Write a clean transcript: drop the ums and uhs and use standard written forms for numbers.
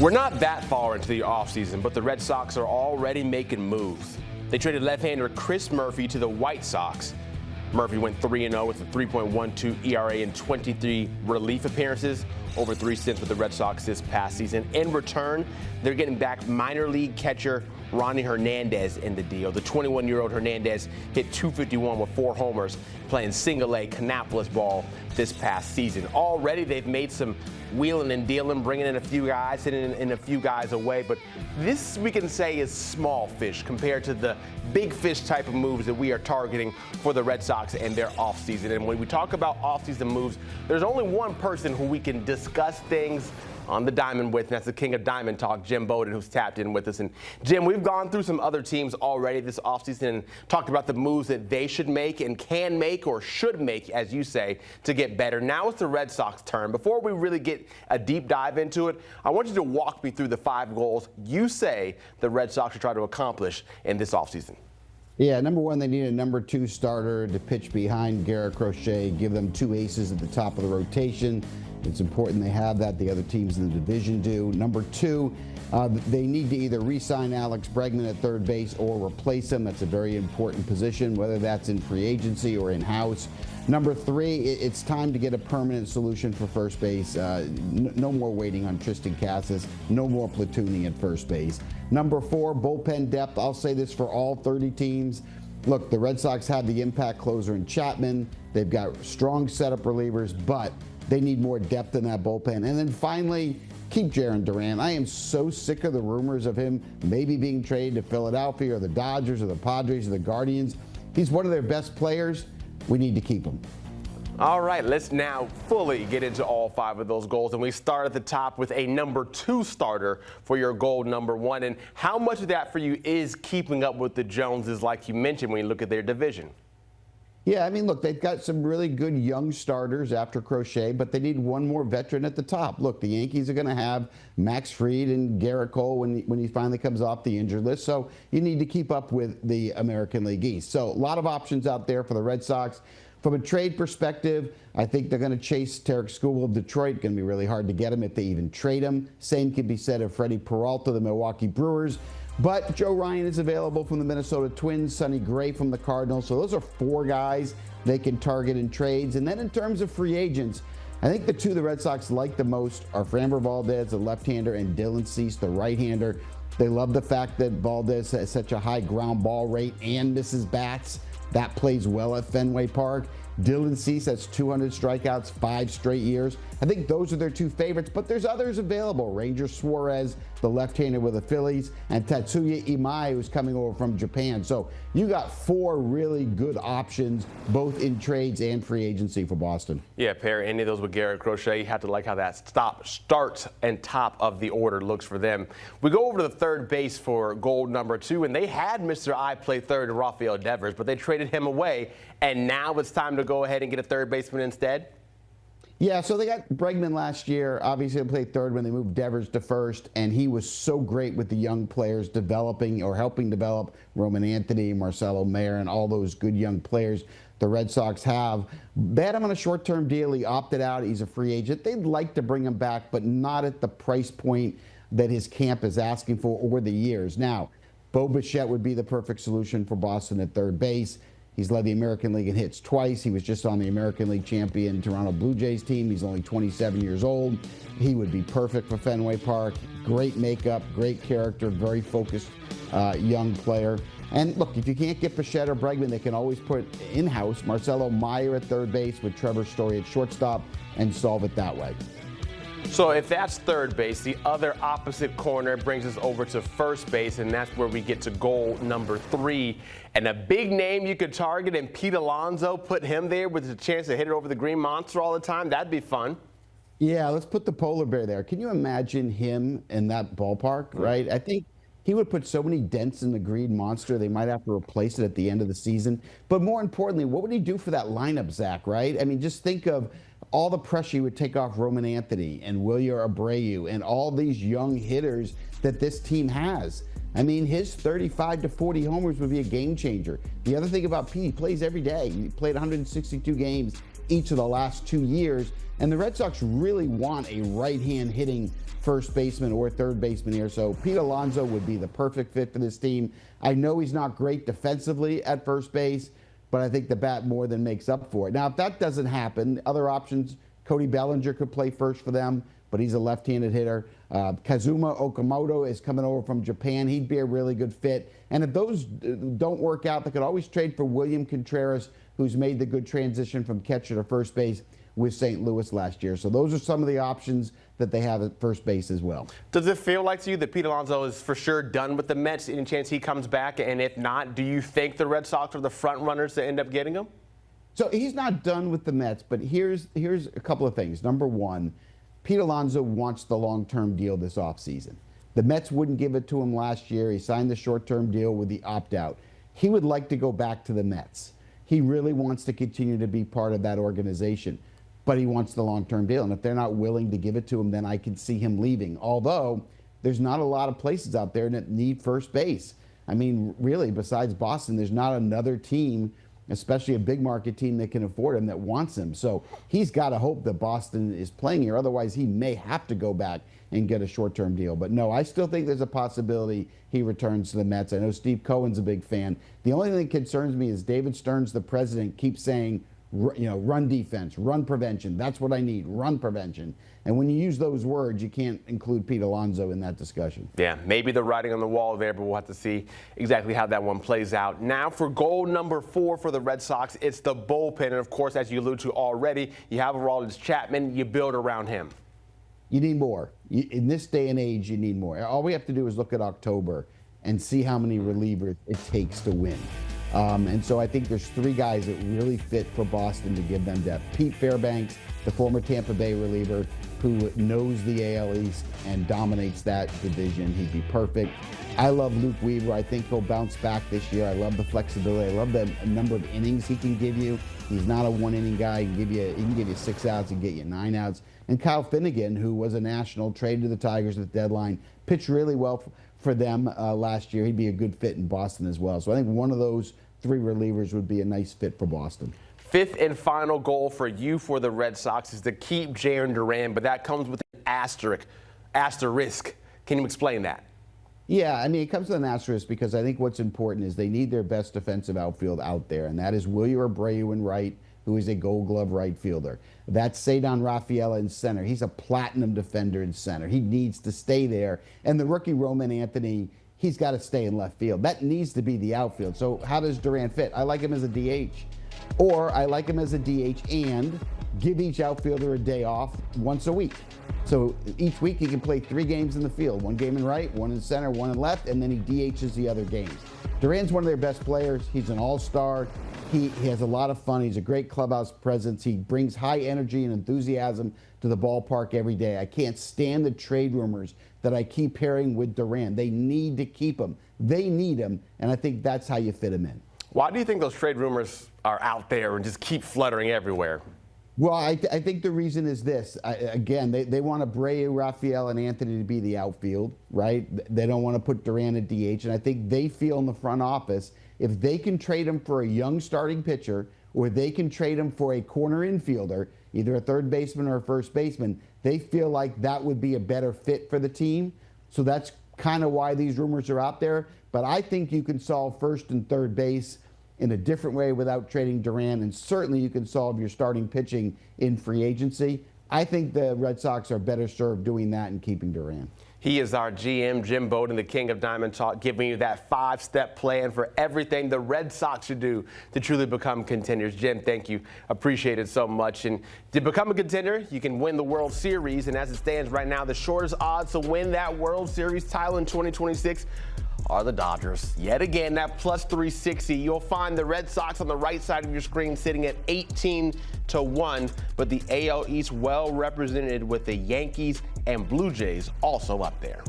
We're not that far into the offseason, but the Red Sox are already making moves. They traded left-hander Chris Murphy to the White Sox. Murphy went 3-0 with a 3.12 ERA in 23 relief appearances, over 3 stints with the Red Sox this past season. In return, they're getting back minor league catcher Ronnie Hernandez in the deal. The 21-year-old Hernandez hit .251 with 4 homers, playing single-A Kannapolis ball this past season. Already, they've made some wheeling and dealing, bringing in a few guys, hitting in a few guys away. But this, we can say, is small fish compared to the big fish type of moves that we are targeting for the Red Sox and their offseason. And when we talk about offseason moves, there's only one person who we can discuss things on the diamond with, and that's the king of diamond talk, Jim Bowden, who's tapped in with us. And Jim, we've gone through some other teams already this offseason and talked about the moves that they should make and can make or should make, as you say, to get better. Now it's the Red Sox turn. Before we really get a deep dive into it, I want you to walk me through the 5 goals you say the Red Sox should try to accomplish in this offseason. Yeah, number one, they need a number 2 starter to pitch behind Garrett Crochet, give them 2 aces at the top of the rotation. It's important they have that. The other teams in the division do. Number 2, they need to either re-sign Alex Bregman at third base or replace him. That's a very important position, whether that's in free agency or in-house. Number 3, it's time to get a permanent solution for first base. No more waiting on Tristan Casas. No more platooning at first base. Number 4, bullpen depth. I'll say this for all 30 teams. Look, the Red Sox have the impact closer in Chapman. They've got strong setup relievers, but they need more depth in that bullpen. And then finally, keep Jarren Duran. I am so sick of the rumors of him maybe being traded to Philadelphia or the Dodgers or the Padres or the Guardians. He's one of their best players. We need to keep him. All right, let's now fully get into all 5 of those goals. And we start at the top with a number 2 starter for your goal number 1. And how much of that for you is keeping up with the Joneses, like you mentioned, when you look at their division? Yeah, I mean, look, they've got some really good young starters after Crochet, but they need one more veteran at the top. Look, the Yankees are going to have Max Fried and Garrett Cole when he finally comes off the injured list, so you need to keep up with the American League East. So a lot of options out there for the Red Sox. From a trade perspective, I think they're going to chase Tarek Skubal of Detroit. Going to be really hard to get him if they even trade him. Same can be said of Freddie Peralta, the Milwaukee Brewers. But Joe Ryan is available from the Minnesota Twins, Sonny Gray from the Cardinals. So those are 4 guys they can target in trades. And then in terms of free agents, I think the 2 the Red Sox like the most are Framber Valdez, the left-hander, and Dylan Cease, the right-hander. They love the fact that Valdez has such a high ground ball rate and misses bats. That plays well at Fenway Park. Dylan Cease has 200 strikeouts 5 straight years. I think those are their 2 favorites, but there's others available. Ranger Suarez, the left-hander with the Phillies, and Tatsuya Imai, who's coming over from Japan. So you got 4 really good options, both in trades and free agency for Boston. Yeah, pair any of those with Garrett Crochet. You have to like how that starts and top of the order looks for them. We go over to the third base for goal number 2, and they had Mr. I play third, Rafael Devers, but they traded him away, and now it's time to go ahead and get a third baseman instead? Yeah, so they got Bregman last year. Obviously, they played third when they moved Devers to first, and he was so great with the young players developing or helping develop Roman Anthony, Marcelo Mayer, and all those good young players the Red Sox have. They had him on a short-term deal. He opted out. He's a free agent. They'd like to bring him back, but not at the price point that his camp is asking for over the years. Now, Bo Bichette would be the perfect solution for Boston at third base. He's led the American League in hits twice. He was just on the American League champion Toronto Blue Jays team. He's only 27 years old. He would be perfect for Fenway Park. Great makeup, great character, very focused young player. And look, if you can't get Bichette or Bregman, they can always put in-house Marcelo Mayer at third base with Trevor Story at shortstop and solve it that way. So if that's third base, the other opposite corner brings us over to first base, and that's where we get to goal number 3. And a big name you could target, and Pete Alonso, put him there with a chance to hit it over the green monster all the time. That'd be fun. Yeah, let's put the polar bear there. Can you imagine him in that ballpark, right? I think he would put so many dents in the green monster, they might have to replace it at the end of the season. But more importantly, what would he do for that lineup, Zach, right? I mean, just think of all the pressure he would take off Roman Anthony and Wilyer Abreu and all these young hitters that this team has. I mean, his 35 to 40 homers would be a game changer. The other thing about Pete, he plays every day. He played 162 games each of the last 2 years. And the Red Sox really want a right-hand hitting first baseman or third baseman here. So Pete Alonso would be the perfect fit for this team. I know he's not great defensively at first base, but I think the bat more than makes up for it. Now, if that doesn't happen, other options, Cody Bellinger could play first for them, but he's a left-handed hitter. Kazuma Okamoto is coming over from Japan. He'd be a really good fit. And if those don't work out, they could always trade for William Contreras, who's made the good transition from catcher to first base with St. Louis last year. So those are some of the options that they have at first base as well. Does it feel like to you that Pete Alonso is for sure done with the Mets? Any chance he comes back? And if not, do you think the Red Sox are the front runners to end up getting him? So he's not done with the Mets, but here's a couple of things. Number one, Pete Alonso wants the long-term deal this offseason. The Mets wouldn't give it to him last year. He signed the short-term deal with the opt-out. He would like to go back to the Mets. He really wants to continue to be part of that organization, but he wants the long-term deal. And if they're not willing to give it to him, then I can see him leaving. Although there's not a lot of places out there that need first base. I mean, really, besides Boston, there's not another team, especially a big market team that can afford him, that wants him. So he's got to hope that Boston is playing here. Otherwise, he may have to go back and get a short-term deal. But no, I still think there's a possibility he returns to the Mets. I know Steve Cohen's a big fan. The only thing that concerns me is David Stearns, the president, keeps saying, run defense, run prevention. That's what I need, run prevention. And when you use those words, you can't include Pete Alonso in that discussion. Yeah, maybe the writing on the wall there, but we'll have to see exactly how that one plays out. Now for goal number 4 for the Red Sox, it's the bullpen. And of course, as you alluded to already, you have Aroldis Chapman, you build around him. You need more. In this day and age, you need more. All we have to do is look at October and see how many relievers it takes to win. And so I think there's 3 guys that really fit for Boston to give them depth. Pete Fairbanks, the former Tampa Bay reliever, who knows the AL East and dominates that division. He'd be perfect. I love Luke Weaver. I think he'll bounce back this year. I love the flexibility. I love the number of innings he can give you. He's not a one-inning guy. He can give you 6 outs and get you 9 outs. And Kyle Finnegan, who was a national, traded to the Tigers at the deadline, pitched really well for them last year. He'd be a good fit in Boston as well. So I think one of those 3 relievers would be a nice fit for Boston. 5th and final goal for you for the Red Sox is to keep Jarren Duran, but that comes with an asterisk. Can you explain that? Yeah, I mean, it comes with an asterisk because I think what's important is they need their best defensive outfield out there, and that is Wilyer Abreu in right, who is a Gold Glove right fielder. That's Cedar Rafaela in center. He's a platinum defender in center. He needs to stay there. And the rookie Roman Anthony, he's got to stay in left field. That needs to be the outfield. So how does Duran fit? I like him as a DH. Or I like him as a DH and give each outfielder a day off once a week. So each week he can play 3 games in the field, 1 game in right, 1 in center, 1 in left, and then he DHs the other games. Duran's one of their best players. He's an all-star. He has a lot of fun. He's a great clubhouse presence. He brings high energy and enthusiasm to the ballpark every day. I can't stand the trade rumors that I keep hearing with Duran. They need to keep him. They need him, and I think that's how you fit him in. Why do you think those trade rumors are out there and just keep fluttering everywhere? Well, I think the reason is this. Again, they want Abreu, Rafael, and Anthony to be the outfield, right? They don't want to put Duran at DH. And I think they feel in the front office, if they can trade him for a young starting pitcher, or they can trade him for a corner infielder, either a third baseman or a first baseman, they feel like that would be a better fit for the team. So that's kind of why these rumors are out there. But I think you can solve first and third base in a different way without trading Duran, and certainly you can solve your starting pitching in free agency. I think the Red Sox are better served doing that and keeping Duran. He is our GM, Jim Bowden, the king of Diamond Talk, giving you that 5-step plan for everything the Red Sox should do to truly become contenders. Jim, thank you. Appreciate it so much. And to become a contender, you can win the World Series. And as it stands right now, the shortest odds to win that World Series title in 2026 are the Dodgers. Yet again, that plus 360. You'll find the Red Sox on the right side of your screen sitting at 18-1, but the AL East well represented with the Yankees and Blue Jays also up there.